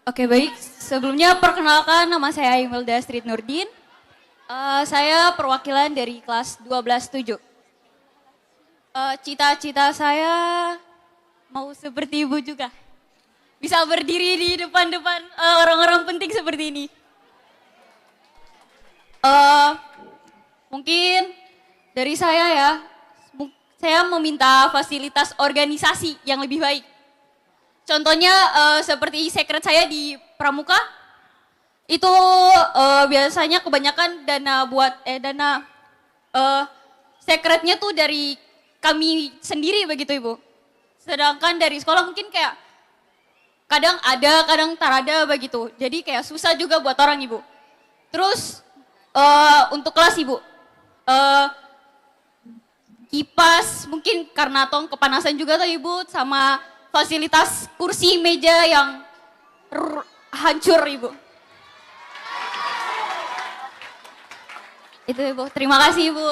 Oke baik, sebelumnya perkenalkan nama saya Imelda Street Nurdin. Saya perwakilan dari kelas 12-7. Cita-cita saya mau seperti ibu juga. Bisa berdiri di depan-depan orang-orang penting seperti ini. Mungkin dari saya ya, saya meminta fasilitas organisasi yang lebih baik. Contohnya seperti sekret saya di Pramuka, itu biasanya kebanyakan dana sekretnya tuh dari kami sendiri begitu Ibu. Sedangkan dari sekolah mungkin kayak kadang ada, kadang tak ada begitu. Jadi kayak susah juga buat orang Ibu. Terus untuk kelas Ibu, kipas mungkin karena tong kepanasan juga tuh Ibu, sama fasilitas kursi meja yang hancur Ibu. Itu Ibu, terima kasih Ibu.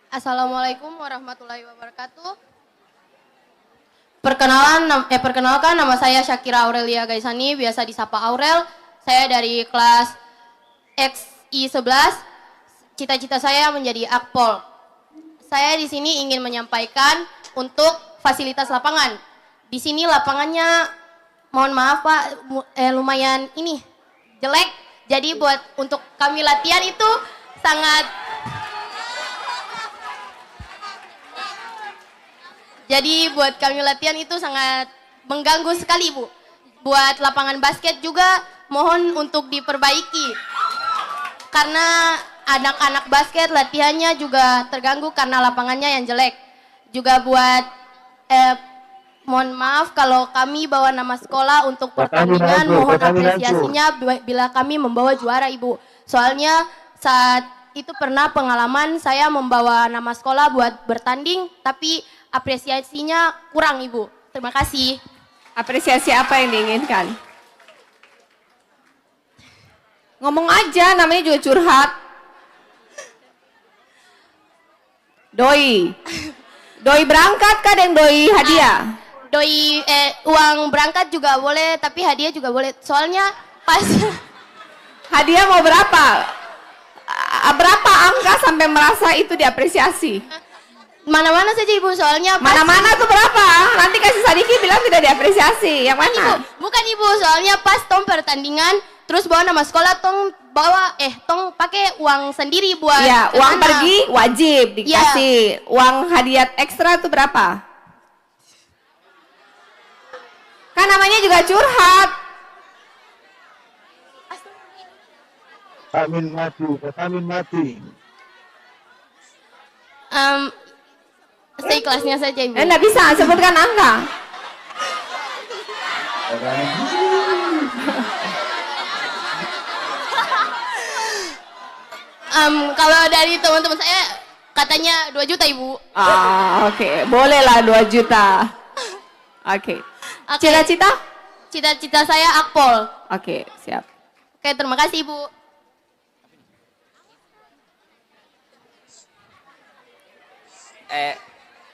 Assalamualaikum warahmatullahi wabarakatuh. Perkenalkan nama saya Syakira Aurelia Gaisani, biasa disapa Aurel. Saya dari kelas XI11. Cita-cita saya menjadi Akpol. Saya di sini ingin menyampaikan untuk fasilitas lapangan. Di sini lapangannya, mohon maaf Pak, lumayan ini jelek. Jadi untuk kami latihan itu sangat. Jadi buat kami latihan itu sangat mengganggu sekali Bu. Buat lapangan basket juga mohon untuk diperbaiki. Karena anak-anak basket latihannya juga terganggu karena lapangannya yang jelek. Juga buat mohon maaf kalau kami bawa nama sekolah untuk pertandingan, mohon apresiasinya bila kami membawa juara Ibu. Soalnya saat itu pernah pengalaman saya membawa nama sekolah buat bertanding, tapi apresiasinya kurang Ibu. Terima kasih. Apresiasi apa yang diinginkan? Ngomong aja, namanya juga curhat. Doi. Doi berangkat kah dan doi hadiah? Doi uang berangkat juga boleh, tapi hadiah juga boleh. Soalnya pas hadiah mau berapa? Berapa angka sampai merasa itu diapresiasi? Mana-mana saja Ibu, soalnya mana-mana tuh berapa? Nanti kasih Sadiki bilang tidak diapresiasi. Yang mana? Bukan Ibu, soalnya pas tong pertandingan terus bawa nama sekolah, tong pakai uang sendiri buat. Iya, uang pergi wajib dikasih. Ya. Uang hadiah ekstra tuh berapa? Kan namanya juga curhat. Amin mati. Seikhlasnya saja Ibu. Enggak bisa sebutkan angka. Kalau dari teman-teman saya katanya 2 juta Ibu. Oke. Bolehlah 2 juta. Oke. Cita-cita? Cita-cita saya Akpol. Oke, siap. Oke, terima kasih Ibu.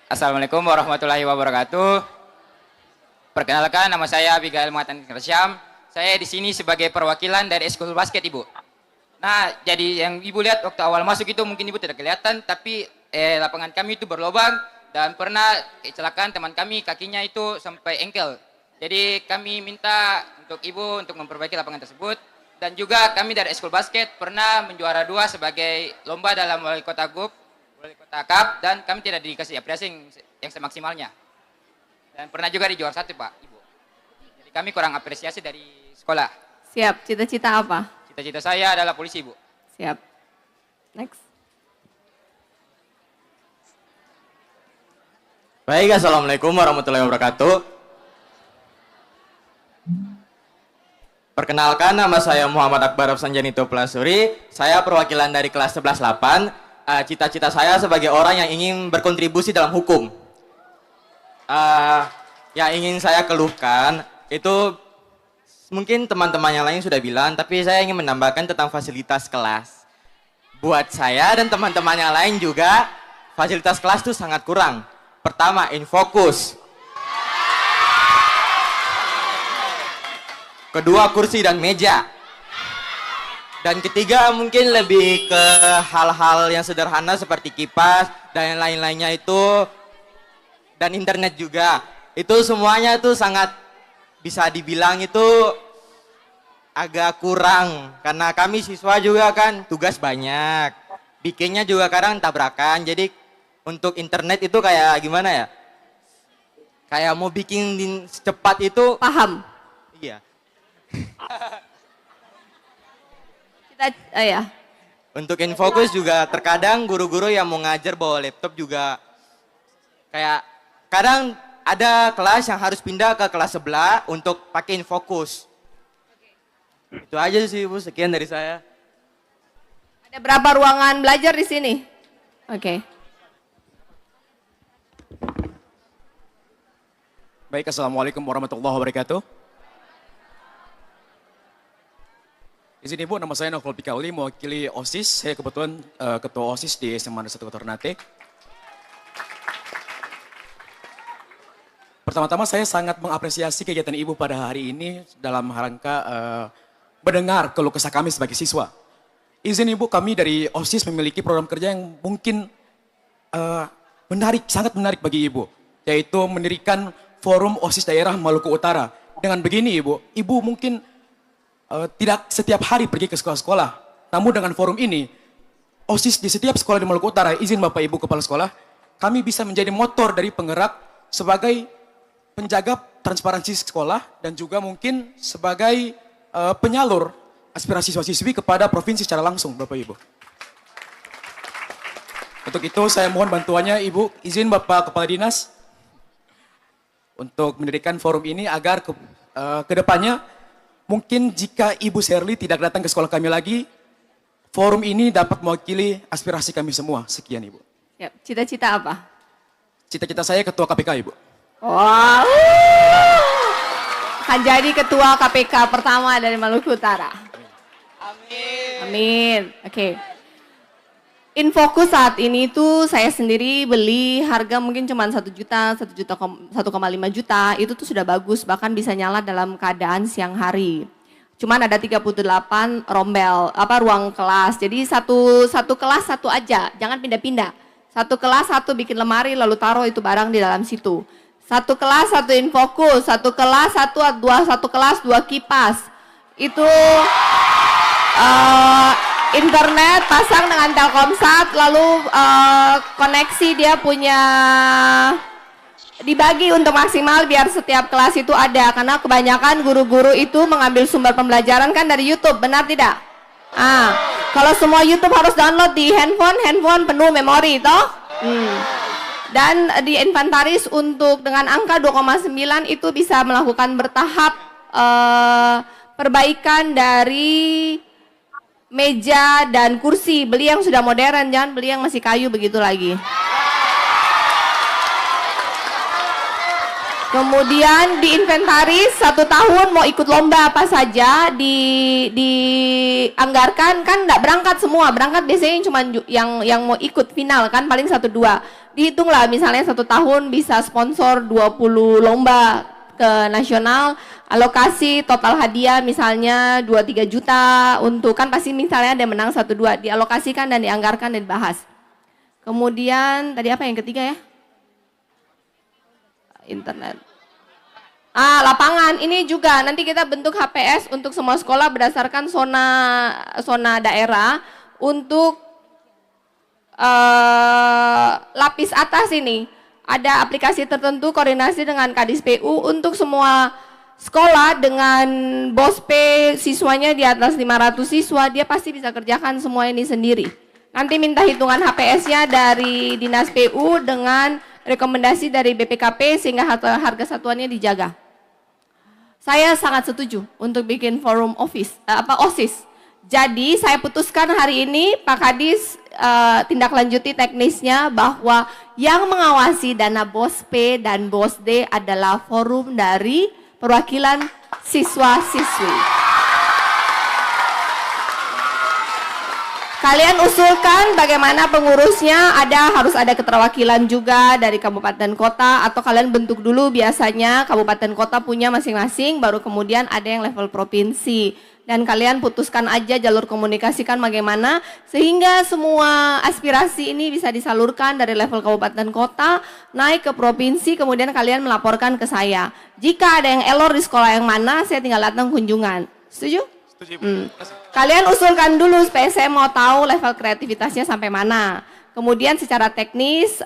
Assalamualaikum warahmatullahi wabarakatuh. Perkenalkan, nama saya Abigail Muatan Kersyam. Saya di sini sebagai perwakilan dari Eskul Basket Ibu. Nah, jadi yang Ibu lihat waktu awal masuk itu mungkin Ibu tidak kelihatan, tapi lapangan kami itu berlubang dan pernah kecelakaan teman kami, kakinya itu sampai engkel. Jadi kami minta untuk Ibu untuk memperbaiki lapangan tersebut. Dan juga kami dari Eskul Basket pernah menjuara 2 sebagai lomba dalam Wali Kota Cup, dan kami tidak dikasih apresiasi yang semaksimalnya. Dan pernah juga di juara 1 Pak, Ibu. Jadi kami kurang apresiasi dari sekolah. Siap, cita-cita apa? Cita-cita saya adalah polisi Ibu. Siap. Next. Baik, Assalamualaikum warahmatullahi wabarakatuh. Perkenalkan, nama saya Muhammad Akbar Sanjanito Plasuri. Saya perwakilan dari kelas 11-8. Cita-cita saya sebagai orang yang ingin berkontribusi dalam hukum. Yang ingin saya keluhkan itu mungkin teman-teman yang lain sudah bilang, tapi saya ingin menambahkan tentang fasilitas kelas. Buat saya dan teman-teman yang lain juga, fasilitas kelas itu sangat kurang. Pertama, infokus. kedua kursi dan meja. Dan ketiga mungkin lebih ke hal-hal yang sederhana seperti kipas dan yang lain-lainnya itu, dan internet juga. Itu semuanya itu sangat bisa dibilang itu agak kurang karena kami siswa juga kan tugas banyak. Bikinnya juga kadang tabrakan. Jadi untuk internet itu kayak gimana ya? Kayak mau bikin secepat itu. Paham? Iya. Ya. Untuk InFocus juga terkadang guru-guru yang mau ngajar bawa laptop juga kayak kadang ada kelas yang harus pindah ke kelas sebelah untuk pakai InFocus. Itu aja sih Bu, sekian dari saya. Ada berapa ruangan belajar di sini? Oke. Baik, Assalamualaikum warahmatullahi wabarakatuh. Izin Ibu, nama saya Novel Pikauli, mewakili OSIS. Saya kebetulan ketua OSIS di SMA 1 Kota Ternate. Pertama-tama saya sangat mengapresiasi kegiatan Ibu pada hari ini dalam rangka mendengar keluh kesah kami sebagai siswa. Izin Ibu, kami dari OSIS memiliki program kerja yang mungkin menarik, sangat menarik bagi Ibu. Yaitu mendirikan Forum OSIS Daerah Maluku Utara. Dengan begini Ibu mungkin tidak setiap hari pergi ke sekolah-sekolah. Namun dengan forum ini, OSIS di setiap sekolah di Maluku Utara, izin Bapak Ibu Kepala Sekolah, kami bisa menjadi motor dari penggerak sebagai penjaga transparansi sekolah dan juga mungkin sebagai penyalur aspirasi siswa-siswi kepada provinsi secara langsung, Bapak Ibu. Untuk itu saya mohon bantuannya Ibu, izin Bapak Kepala Dinas untuk mendirikan forum ini agar ke depannya mungkin jika Ibu Sherly tidak datang ke sekolah kami lagi, forum ini dapat mewakili aspirasi kami semua. Sekian Ibu. Ya, cita-cita apa? Cita-cita saya ketua KPK Ibu. Wow. Akan jadi ketua KPK pertama dari Maluku Utara. Amin. Amin. Oke. InFocus saat ini tuh saya sendiri beli harga mungkin cuma 1 juta, 1,5 juta, itu tuh sudah bagus, bahkan bisa nyala dalam keadaan siang hari. Cuman ada 38 ruang kelas, jadi satu kelas satu aja, jangan pindah-pindah. Satu kelas satu bikin lemari lalu taruh itu barang di dalam situ. Satu kelas satu InFocus, satu kelas dua kipas. Itu internet pasang dengan Telkomsat, lalu koneksi dia punya dibagi untuk maksimal biar setiap kelas itu ada, karena kebanyakan guru-guru itu mengambil sumber pembelajaran kan dari YouTube, benar tidak? Kalau semua YouTube harus download di handphone penuh memori toh. Dan di inventaris untuk dengan angka 2,9 itu bisa melakukan bertahap perbaikan dari meja dan kursi, beli yang sudah modern, jangan beli yang masih kayu begitu lagi. Kemudian di inventaris 1 tahun mau ikut lomba apa saja dianggarkan, kan enggak berangkat semua, berangkat biasanya cuma yang mau ikut final kan paling 1-2. Dihitunglah misalnya 1 tahun bisa sponsor 20 lomba ke nasional, alokasi total hadiah misalnya 2-3 juta untuk, kan pasti misalnya ada menang 1-2, dialokasikan dan dianggarkan dan dibahas. Kemudian tadi apa yang ketiga ya? Internet. Lapangan ini juga nanti kita bentuk HPS untuk semua sekolah berdasarkan zona daerah untuk lapis atas ini. Ada aplikasi tertentu koordinasi dengan Kadis PU untuk semua sekolah dengan BOSP siswanya di atas 500 siswa, dia pasti bisa kerjakan semua ini sendiri. Nanti minta hitungan HPS-nya dari Dinas PU dengan rekomendasi dari BPKP sehingga harga satuannya dijaga. Saya sangat setuju untuk bikin forum OSIS. Jadi saya putuskan hari ini Pak Kadis tindak lanjuti teknisnya bahwa yang mengawasi dana BOSP dan BOSD adalah forum dari perwakilan siswa-siswi. Kalian usulkan bagaimana pengurusnya, harus ada keterwakilan juga dari kabupaten kota, atau kalian bentuk dulu, biasanya kabupaten kota punya masing-masing, baru kemudian ada yang level provinsi. Dan kalian putuskan aja jalur komunikasikan bagaimana, sehingga semua aspirasi ini bisa disalurkan dari level kabupaten kota, naik ke provinsi, kemudian kalian melaporkan ke saya. Jika ada yang error di sekolah yang mana, saya tinggal datang kunjungan. Setuju? Kalian usulkan dulu supaya saya mau tahu level kreativitasnya sampai mana. Kemudian secara teknis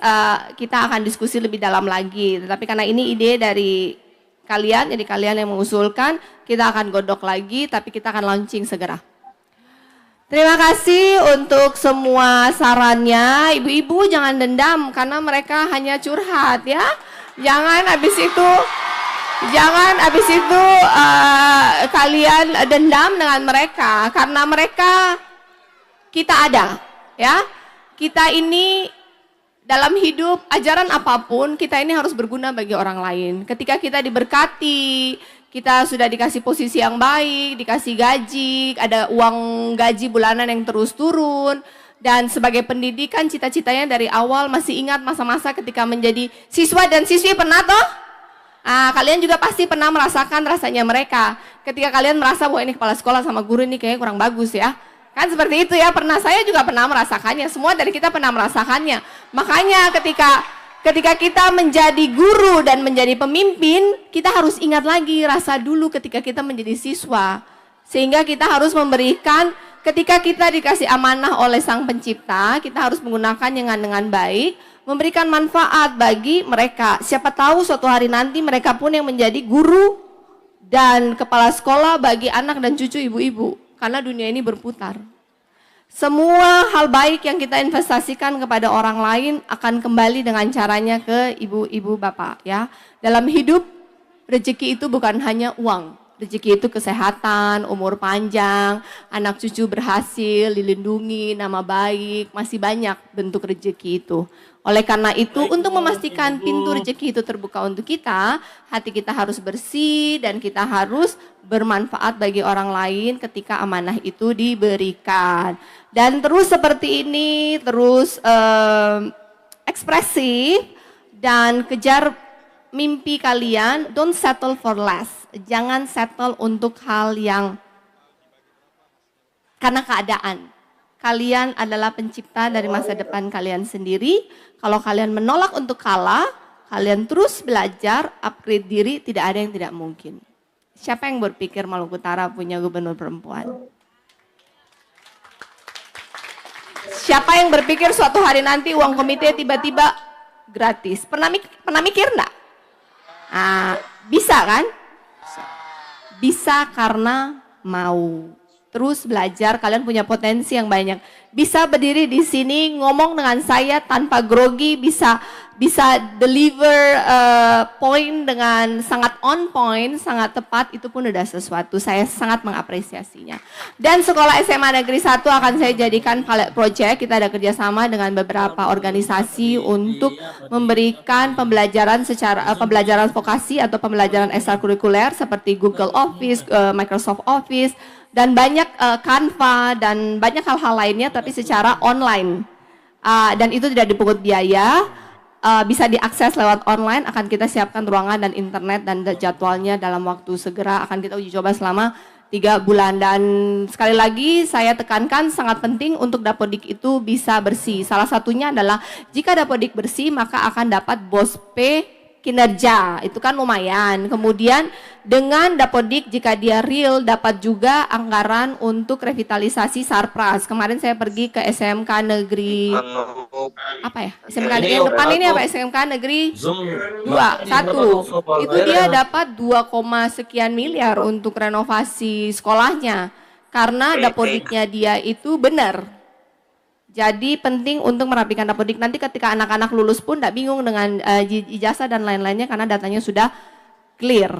kita akan diskusi lebih dalam lagi. Tetapi karena ini ide dari kalian, jadi kalian yang mengusulkan, kita akan godok lagi, tapi kita akan launching segera. Terima kasih untuk semua sarannya. Ibu-ibu jangan dendam karena mereka hanya curhat ya. Jangan habis itu kalian dendam dengan mereka, karena mereka kita ada ya. Kita ini dalam hidup, ajaran apapun, kita ini harus berguna bagi orang lain. Ketika kita diberkati, kita sudah dikasih posisi yang baik, dikasih gaji, ada uang gaji bulanan yang terus turun, dan sebagai pendidikan cita-citanya dari awal. Masih ingat masa-masa ketika menjadi siswa dan siswi, pernah toh? Kalian juga pasti pernah merasakan rasanya mereka. Ketika kalian merasa bahwa ini kepala sekolah sama guru ini kayaknya kurang bagus ya. Kan seperti itu ya, saya juga pernah merasakannya. Semua dari kita pernah merasakannya. Makanya ketika kita menjadi guru dan menjadi pemimpin, kita harus ingat lagi rasa dulu ketika kita menjadi siswa. Sehingga kita harus memberikan, ketika kita dikasih amanah oleh Sang Pencipta, kita harus menggunakannya dengan baik, memberikan manfaat bagi mereka. Siapa tahu suatu hari nanti mereka pun yang menjadi guru dan kepala sekolah bagi anak dan cucu ibu-ibu. Karena dunia ini berputar. Semua hal baik yang kita investasikan kepada orang lain akan kembali dengan caranya ke ibu-ibu bapak ya. Dalam hidup, rezeki itu bukan hanya uang. Rezeki itu kesehatan, umur panjang, anak cucu berhasil, dilindungi, nama baik, masih banyak bentuk rezeki itu. Oleh karena itu, untuk memastikan pintu rezeki itu terbuka untuk kita, hati kita harus bersih dan kita harus bermanfaat bagi orang lain ketika amanah itu diberikan. Dan terus seperti ini, terus ekspresif dan kejar mimpi kalian. Don't settle for less. Jangan settle untuk hal yang karena keadaan. Kalian adalah pencipta dari masa depan kalian sendiri. Kalau kalian menolak untuk kalah, kalian terus belajar, upgrade diri, tidak ada yang tidak mungkin. Siapa yang berpikir Maluku Utara punya gubernur perempuan? Siapa yang berpikir suatu hari nanti uang komite tiba-tiba gratis? Pernah mikir enggak? Bisa kan? Bisa karena mau. Terus belajar, kalian punya potensi yang banyak. Bisa berdiri di sini ngomong dengan saya tanpa grogi, bisa deliver point dengan sangat on point, sangat tepat, itu pun udah sesuatu. Saya sangat mengapresiasinya. Dan sekolah SMA Negeri 1 akan saya jadikan pilot project. Kita ada kerjasama dengan beberapa organisasi untuk memberikan pembelajaran pembelajaran vokasi atau pembelajaran ekstrakurikuler seperti Google Office, Microsoft Office, dan banyak Canva dan banyak hal-hal lainnya, tapi secara online. Dan itu tidak dipungut biaya, bisa diakses lewat online. Akan kita siapkan ruangan dan internet dan jadwalnya dalam waktu segera. Akan kita uji coba selama 3 bulan. Dan sekali lagi saya tekankan sangat penting untuk Dapodik itu bisa bersih. Salah satunya adalah jika Dapodik bersih maka akan dapat BOSP kinerja, itu kan lumayan. Kemudian dengan Dapodik jika dia real dapat juga anggaran untuk revitalisasi Sarpras. Kemarin saya pergi ke SMK Negeri SMK Negeri yang depan ini SMK Negeri 1. Itu dia dapat 2, sekian miliar untuk renovasi sekolahnya karena Dapodiknya dia itu benar. Jadi penting untuk merapikan Dapodik. Nanti ketika anak-anak lulus pun tidak bingung dengan ijazah dan lain-lainnya karena datanya sudah clear.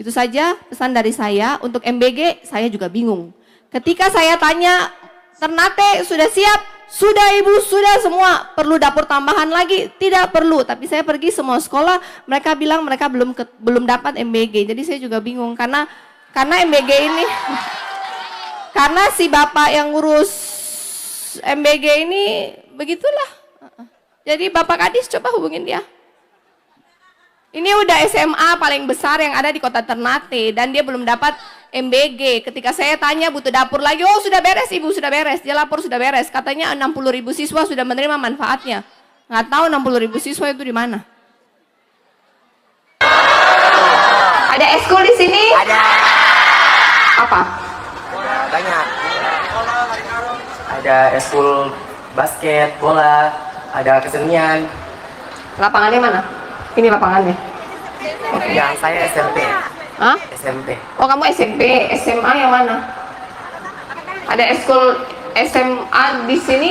Itu saja pesan dari saya. Untuk MBG saya juga bingung. Ketika saya tanya, Ternate sudah siap? Sudah Ibu, sudah semua. Perlu dapur tambahan lagi? Tidak perlu. Tapi saya pergi semua sekolah, mereka bilang mereka belum dapat MBG. Jadi saya juga bingung karena MBG ini karena si bapak yang ngurus MBG ini begitulah. Jadi Bapak Kadis coba hubungin dia. Ini udah SMA paling besar yang ada di kota Ternate dan dia belum dapat MBG. Ketika saya tanya butuh dapur lagi, oh sudah beres ibu, sudah beres. Dia lapor sudah beres. Katanya 60.000 siswa sudah menerima manfaatnya. Nggak tahu 60.000 siswa itu di mana. Ada eskul di sini? Ada. Apa? Banyak. Ada eskul basket, bola, ada kesenian. Lapangannya mana? Ini lapangannya. Yang saya SMP. Hah? SMP. Oh kamu SMP, SMA yang mana? Ada eskul SMA di sini?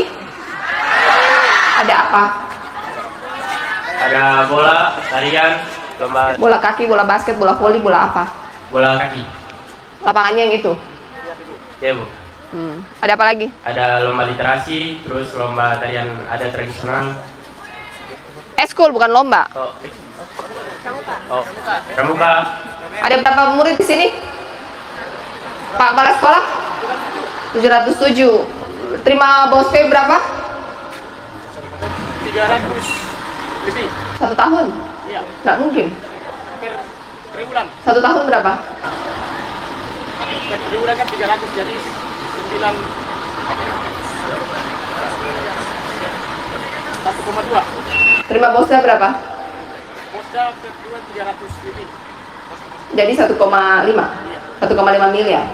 Ada apa? Ada bola, tarian, lomba Bola kaki, bola basket, bola voli, bola apa? bola kaki. Lapangannya yang itu? Ya bu. Ada apa lagi? Ada lomba literasi, terus lomba tarian ada tradisional. Eskul bukan lomba. Oh, pramuka. Ada berapa murid di sini? Pak Kepala Sekolah? 707. Terima bos pay berapa? 300 lebih. 1 tahun? Iya. Nggak mungkin. Per bulan. 1 tahun berapa? Per bulan kan 300 jadi 9 1,2. Terima bosnya berapa? Bosda per bulan 300 lebih. Jadi 1,5? 1,5 miliar?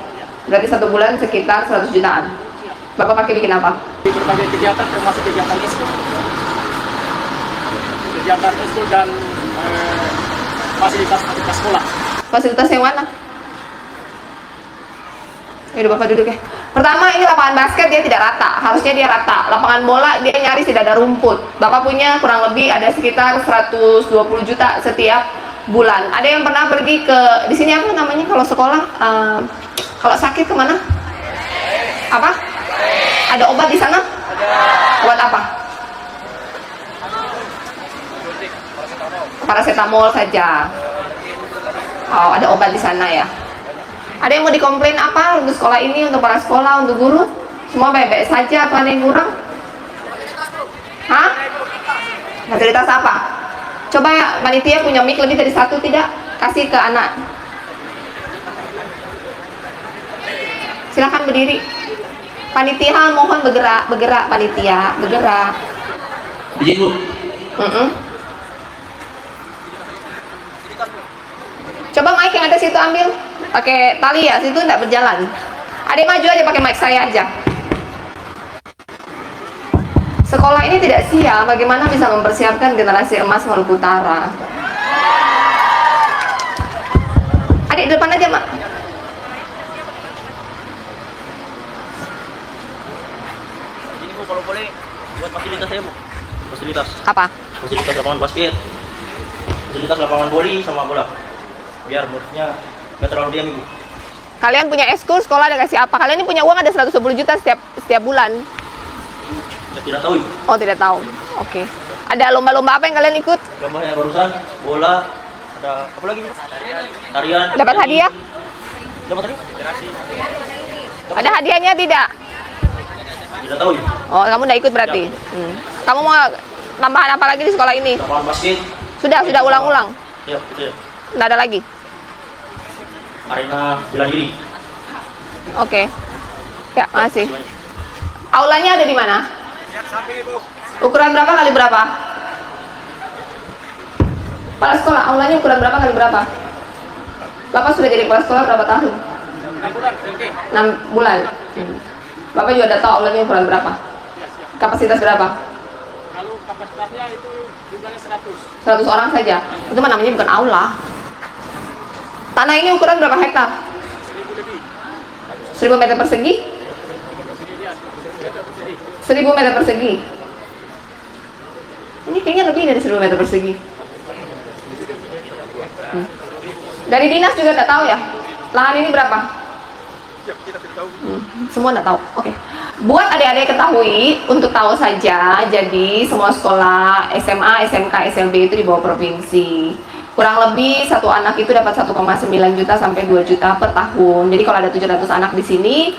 Berarti 1 bulan sekitar 100 jutaan. Bapak pakai bikin apa? Di berbagai kegiatan termasuk kegiatan eskul. Kegiatan eskul dan fasilitas sekolah. Fasilitas yang mana? Yaudah Bapak duduk ya. Pertama ini lapangan basket dia tidak rata, harusnya dia rata. Lapangan bola dia nyaris tidak ada rumput. Bapak punya kurang lebih ada sekitar 120 juta setiap bulan. Ada yang pernah pergi ke di sini apa namanya kalau sekolah kalau sakit kemana? Apa? Ada obat di sana? Obat apa? Paracetamol saja. Oh, ada obat di sana ya. Ada yang mau dikomplain apa untuk sekolah ini, untuk para sekolah, untuk guru? Semua baik-baik saja atau ada yang kurang? Hah? Fasilitas apa? Coba ya, panitia punya mic lebih dari 1 tidak? Kasih ke anak. Silakan berdiri. Panitia mohon bergerak, bergerak panitia, bergerak. Izin bu. Coba mic yang ada situ ambil. Pakai tali ya, situ tidak berjalan. Ada yang maju aja pakai mic saya aja. Sekolah ini tidak sial, bagaimana bisa mempersiapkan generasi emas Maluku Utara? Adik depan aja, Mak. Ini bu, kalau boleh buat fasilitas saya bu. Fasilitas. Apa? Fasilitas lapangan basket. Fasilitas lapangan voli sama bola. Biar muridnya nggak terlalu diam ibu. Kalian punya eskul, sekolah ada kasih apa? Kalian ini punya uang ada 110 juta setiap bulan? Saya tidak tahu ibu. Oh, tidak tahu. Oke. Ada lomba-lomba apa yang kalian ikut? Lomba yang barusan, bola, ada apa lagi bu? Tarian. Dapat hadiah? Dapat hadiah? Ada hadiahnya tidak? Tidak tahu ibu. Oh, kamu tidak ikut berarti? Kamu mau tambahan apa lagi di sekolah ini? Lapangan basket. Sudah ulang-ulang? Ya, betul. Tidak ada lagi? Arena bela diri. Oke. Ya, makasih. Aulanya ada di mana? Ukuran berapa kali berapa? Kepala sekolah, aulanya ukuran berapa kali berapa? Bapak sudah jadi kepala sekolah berapa tahun? 6 bulan. Bapak juga udah tahu aulanya ukuran berapa? Kapasitas berapa? Kalau kapasitasnya itu jumlahnya 100. 100 orang saja. Itu mah namanya bukan aula. Tanah ini ukuran berapa hektar? 1000 meter persegi? 1000 meter persegi. Ini kayaknya lebih dari 1000 meter persegi. Dari dinas juga tidak tahu ya? Lahan ini berapa? Semua tidak tahu. Oke. Buat adik-adik ketahui, untuk tahu saja, jadi semua sekolah SMA, SMK, SLB itu di bawah provinsi. Kurang lebih satu anak itu dapat 1,9 juta sampai 2 juta per tahun. Jadi kalau ada 700 anak di sini,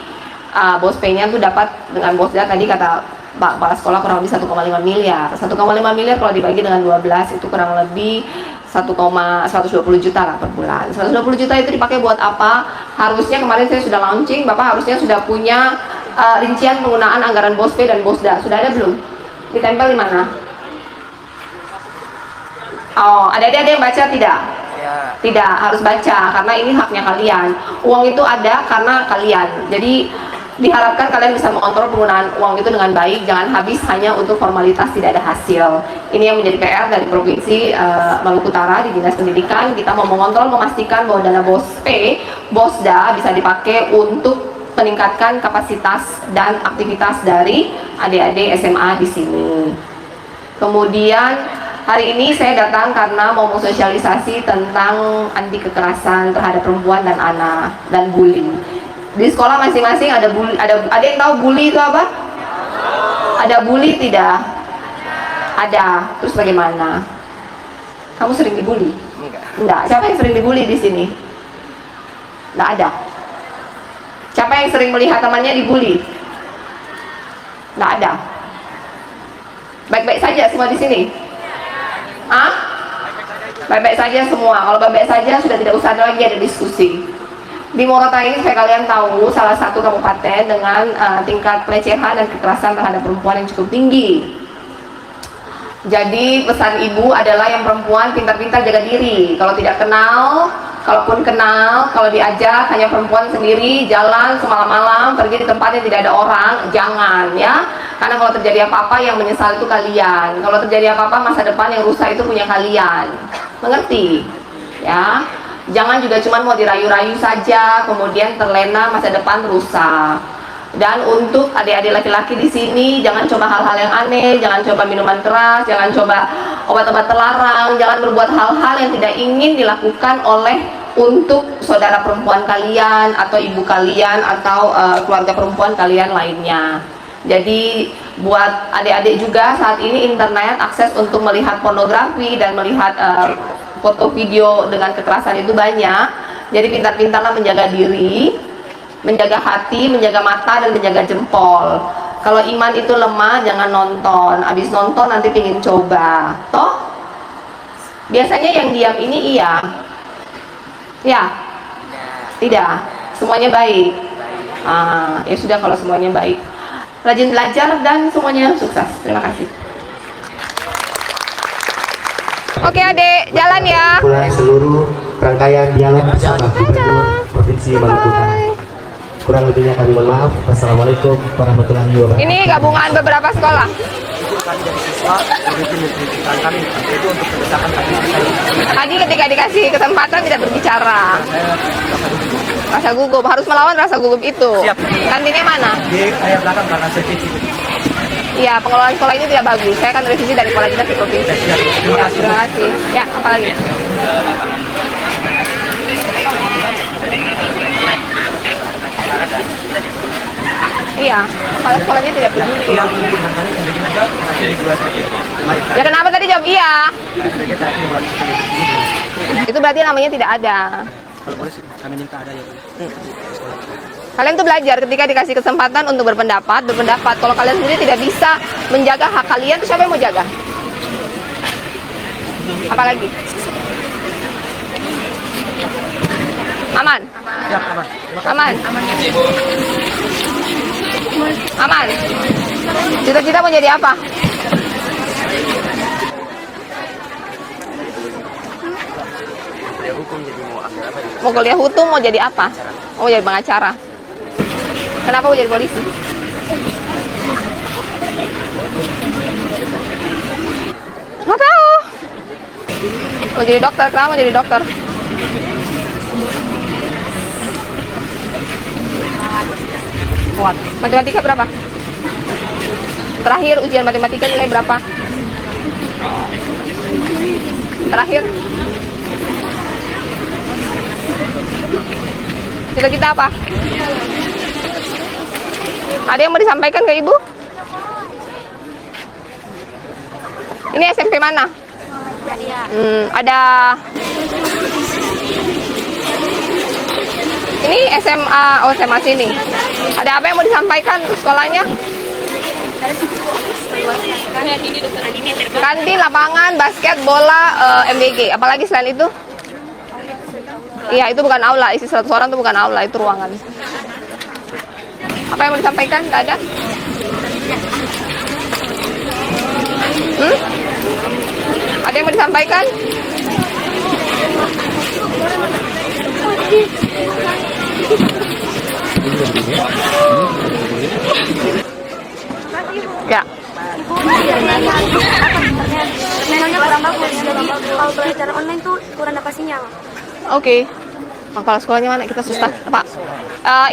Bospay-nya tuh dapat dengan Bosda tadi kata Pak Kepala Sekolah kurang lebih 1,5 miliar. 1,5 miliar kalau dibagi dengan 12 itu kurang lebih 120 juta lah per bulan. 120 juta itu dipakai buat apa? Harusnya kemarin saya sudah launching, Bapak harusnya sudah punya rincian penggunaan anggaran Bospay dan Bosda. Sudah ada belum? Ditempel di mana? Oh, ada yang baca tidak? Tidak, harus baca karena ini haknya kalian. Uang itu ada karena kalian. Jadi diharapkan kalian bisa mengontrol penggunaan uang itu dengan baik, jangan habis hanya untuk formalitas tidak ada hasil. Ini yang menjadi PR dari Provinsi Maluku Utara di Dinas Pendidikan. Kita mau mengontrol, memastikan bahwa dana Bospay, Bosda bisa dipakai untuk meningkatkan kapasitas dan aktivitas dari adik-adik SMA di sini. Kemudian hari ini saya datang karena mau sosialisasi tentang anti kekerasan terhadap perempuan dan anak dan bully. Di sekolah masing-masing ada bully, ada yang tahu bully itu apa? Ada bully tidak? Ada. Terus bagaimana? Kamu sering dibully? Enggak. Siapa yang sering dibully di sini? Enggak ada. Siapa yang sering melihat temannya dibully? Enggak ada. Baik-baik saja semua di sini? Ah? Baik-baik saja semua. Kalau baik-baik saja sudah tidak usah lagi ada diskusi. Di Morotai ini supaya kalian tahu salah satu kabupaten dengan tingkat pelecehan dan kekerasan terhadap perempuan yang cukup tinggi. Jadi pesan ibu adalah yang perempuan pintar-pintar jaga diri. Kalau tidak kenal, kalaupun kenal, kalau diajak hanya perempuan sendiri jalan semalam-malam pergi di tempat yang tidak ada orang, jangan ya. Karena kalau terjadi apa-apa yang menyesal itu kalian. Kalau terjadi apa-apa masa depan yang rusak itu punya kalian. Mengerti? Ya. Jangan juga cuma mau dirayu-rayu saja, kemudian terlena masa depan rusak. Dan untuk adik-adik laki-laki di sini, jangan coba hal-hal yang aneh, jangan coba minuman keras, jangan coba obat-obat terlarang, jangan berbuat hal-hal yang tidak ingin dilakukan oleh untuk saudara perempuan kalian atau ibu kalian atau keluarga perempuan kalian lainnya. Jadi buat adik-adik juga saat ini internet akses untuk melihat pornografi dan melihat foto video dengan kekerasan itu banyak. Jadi pintar-pintarlah menjaga diri, menjaga hati, menjaga mata dan menjaga jempol. Kalau iman itu lemah jangan nonton. Habis nonton nanti pingin coba. Toh? Biasanya yang diam ini iya. Ya? Tidak. Semuanya baik. Ya sudah kalau semuanya baik. Rajin belajar dan semuanya sukses. Terima kasih. Oke adek, jalan ya. Pulang seluruh rangkaian dialog bersama Gubernur Provinsi Maluku Utara. Kurang lebihnya kami mohon maaf. Wassalamualaikum warahmatullahi wabarakatuh. Ini gabungan beberapa sekolah. Tadi ketika dikasih kesempatan tidak berbicara. Rasa gugup, harus melawan rasa gugup itu. Kantinnya mana? Di area belakang karena safety. Iya, pengelolaan sekolah ini tidak bagus. Saya akan revisi dari Kepala Dinas di Provinsi. Ya, terima kasih. Ya, apa lagi? Iya, kepala sekolahnya tidak peduli. Ya kenapa tadi jawab iya? Itu berarti namanya tidak ada. Kami minta ada ya. Kalian tuh belajar ketika dikasih kesempatan untuk berpendapat. Kalau kalian sendiri tidak bisa menjaga hak kalian, siapa yang mau jaga? Apalagi? Aman? Aman? Aman? Cita-cita mau jadi apa? Mau kuliah hukum, mau jadi apa? Mau jadi pengacara. Kenapa mau jadi polisi? Nggak tahu. Mau jadi dokter, kenapa mau jadi dokter? Matematika berapa? Terakhir ujian matematika nilai berapa? Terakhir. Cita-cita apa? Ada yang mau disampaikan ke ibu? Ini SMP mana? Ada. Ini SMA, oh SMA sini. Ada apa yang mau disampaikan sekolahnya? Kantin, lapangan, basket, bola, MBG. Apalagi selain itu? Iya, itu bukan aula. Isi 100 orang itu bukan aula, itu ruangan. Apa yang mau disampaikan? Nggak ada? Ada yang mau disampaikan? Ya. Memangnya kurang bagus. Jadi kalau belajar online tuh kurang dapat sinyal. Oke. Kepala sekolahnya mana? Kita susah, Pak.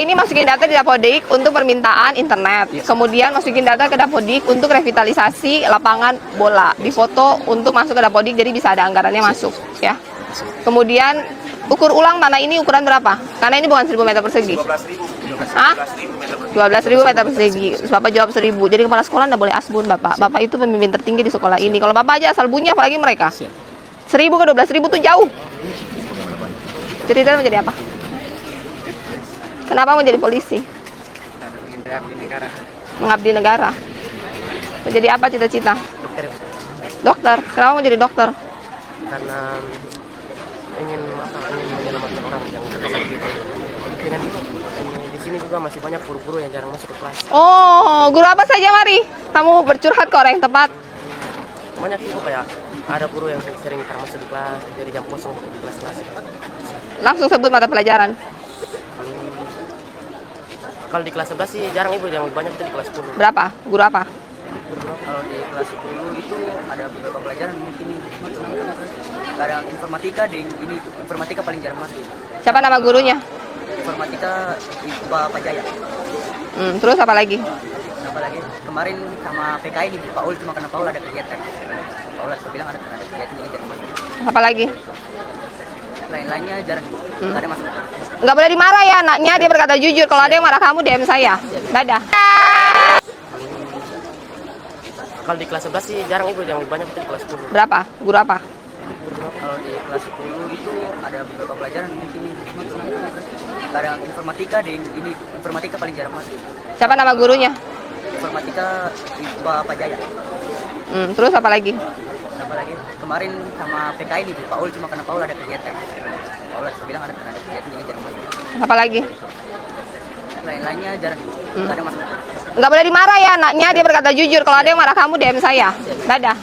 Ini masukin data di Dapodik untuk permintaan internet. Kemudian masukin data ke Dapodik untuk revitalisasi lapangan bola. Difoto untuk masuk ke Dapodik, jadi bisa ada anggarannya masuk, ya. Kemudian ukur ulang tanah ini ukuran berapa? Karena ini bukan 1000 meter persegi. 12.000 meter persegi. Bapak jawab 1000. Jadi kepala sekolah nggak boleh asbun, Bapak. Bapak itu pemimpin tertinggi di sekolah ini. Kalau Bapak aja asal bunyi, apalagi mereka. 1000 ke 12.000 tuh jauh. Cerita menjadi apa? Kenapa menjadi polisi? Mengabdi negara. Menjadi apa cita-cita? Dokter. Kenapa mau jadi dokter? Karena ingin menyelamatkan orang yang sakit. Dan di sini juga masih banyak guru-guru yang jarang masuk ke kelas. Oh, guru apa saja mari? Kamu bercurhat ke orang yang tepat. Banyak itu kayak ada guru yang sering jarang masuk di kelas, dari jam kosong di kelas-kelas. Langsung sebut mata pelajaran. Kalau di kelas 11 sih jarang ibu, yang banyak itu di kelas 10. Berapa? Guru apa? Kalau di kelas 10 itu ada beberapa pelajaran mungkin ada informatika, ini informatika paling jarang masuk. Siapa nama gurunya? Informatika Pak Jaya. Terus apa lagi? Apa lagi? Kemarin sama PKI di Paul, cuma karena Paul ada kegiatan. Paul bilang ada kegiatan jadi jarang masuk. Apa lagi? Lain-lainnya jarang. Nggak ada masuk. Nggak boleh dimarah ya anaknya, dia berkata jujur. Kalau ada yang marah kamu, DM saya. Dadah. Kalau di kelas 11 sih jarang ibu, yang banyak itu di kelas 10. Berapa? Guru apa? Kalau di kelas 10 itu ada beberapa pelajaran mungkin ada informatika, ini informatika paling jarang masuk. Siapa nama gurunya? Informatika Pak Jaya. Terus apa lagi? Apa lagi? Kemarin sama PKI di Paul, cuma karena Paul ada kegiatan. Paul bilang ada kegiatan jadi jarang masuk. Apa lagi? Lain-lainnya jarang. Nggak ada masuk. Nggak boleh dimarah ya anaknya, dia berkata jujur. Kalau ada yang marah kamu, DM saya. Dadah.